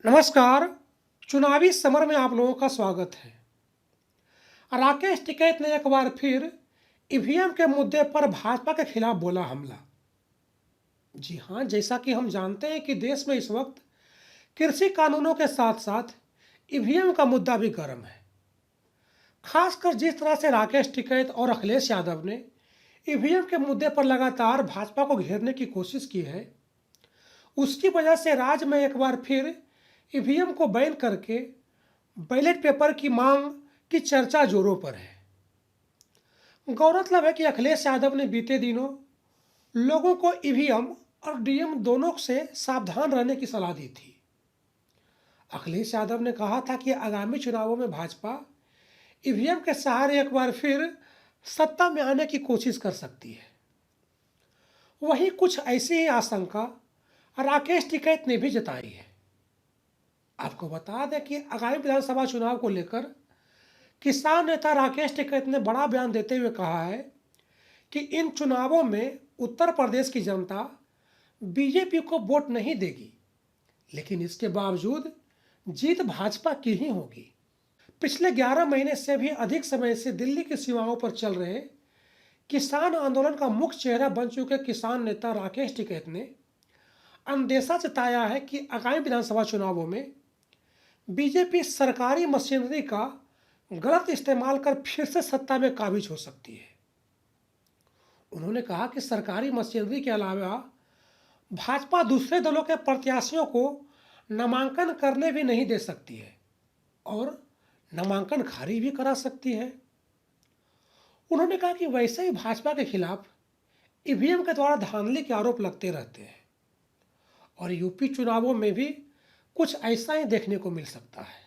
नमस्कार। चुनावी समर में आप लोगों का स्वागत है। राकेश टिकैत ने एक बार फिर ईवीएम के मुद्दे पर भाजपा के खिलाफ बोला हमला। जी हाँ, जैसा कि हम जानते हैं कि देश में इस वक्त कृषि कानूनों के साथ साथ ईवीएम का मुद्दा भी गर्म है। खासकर जिस तरह से राकेश टिकैत और अखिलेश यादव ने ईवीएम के मुद्दे पर लगातार भाजपा को घेरने की कोशिश की है, उसकी वजह से राज्य में एक बार फिर ईवीएम को बैन करके बैलेट पेपर की मांग की चर्चा जोरों पर है। गौरतलब है कि अखिलेश यादव ने बीते दिनों लोगों को ईवीएम और डीएम दोनों से सावधान रहने की सलाह दी थी। अखिलेश यादव ने कहा था कि आगामी चुनावों में भाजपा ईवीएम के सहारे एक बार फिर सत्ता में आने की कोशिश कर सकती है। वहीं कुछ ऐसी ही आशंका राकेश टिकैत ने भी जताई है। आपको बता दें कि आगामी विधानसभा चुनाव को लेकर किसान नेता राकेश टिकैत ने बड़ा बयान देते हुए कहा है कि इन चुनावों में उत्तर प्रदेश की जनता बीजेपी को वोट नहीं देगी, लेकिन इसके बावजूद जीत भाजपा की ही होगी। पिछले 11 महीने से भी अधिक समय से दिल्ली की सीमाओं पर चल रहे किसान आंदोलन का मुख्य चेहरा बन चुके किसान नेता राकेश टिकैत ने अंदेशा जताया है कि आगामी विधानसभा चुनावों में बीजेपी सरकारी मशीनरी का गलत इस्तेमाल कर फिर से सत्ता में काबिज हो सकती है। उन्होंने कहा कि सरकारी मशीनरी के अलावा भाजपा दूसरे दलों के प्रत्याशियों को नामांकन करने भी नहीं दे सकती है और नामांकन खारिज भी करा सकती है। उन्होंने कहा कि वैसे ही भाजपा के खिलाफ ईवीएम के द्वारा धांधली के आरोप लगते रहते हैं और यूपी चुनावों में भी कुछ ऐसा ही देखने को मिल सकता है।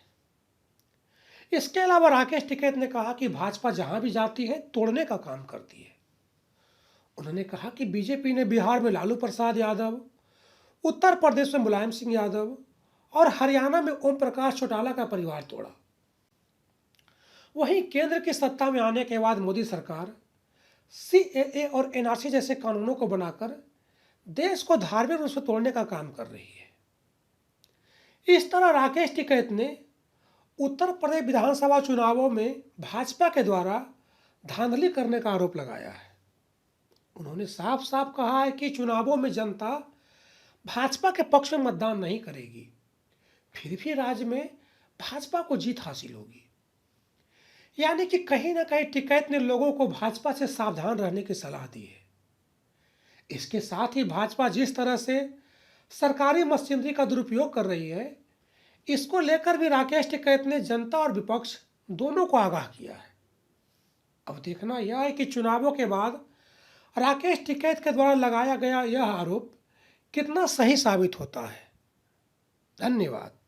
इसके अलावा राकेश टिकैत ने कहा कि भाजपा जहां भी जाती है तोड़ने का काम करती है। उन्होंने कहा कि बीजेपी ने बिहार में लालू प्रसाद यादव, उत्तर प्रदेश में मुलायम सिंह यादव और हरियाणा में ओम प्रकाश चौटाला का परिवार तोड़ा। वहीं केंद्र की सत्ता में आने के बाद मोदी सरकार सीएए और एनआरसी जैसे कानूनों को बनाकर देश को धार्मिक रूप से तोड़ने का काम कर रही है। इस तरह राकेश टिकैत ने उत्तर प्रदेश विधानसभा चुनावों में भाजपा के द्वारा धांधली करने का आरोप लगाया है। उन्होंने साफ साफ कहा है कि चुनावों में जनता भाजपा के पक्ष में मतदान नहीं करेगी, फिर भी राज्य में भाजपा को जीत हासिल होगी। यानी कि कहीं ना कहीं टिकैत ने लोगों को भाजपा से सावधान रहने की सलाह दी है। इसके साथ ही भाजपा जिस तरह से सरकारी मशीनरी का दुरुपयोग कर रही है, इसको लेकर भी राकेश टिकैत ने जनता और विपक्ष दोनों को आगाह किया है। अब देखना यह है कि चुनावों के बाद राकेश टिकैत के द्वारा लगाया गया यह आरोप कितना सही साबित होता है। धन्यवाद।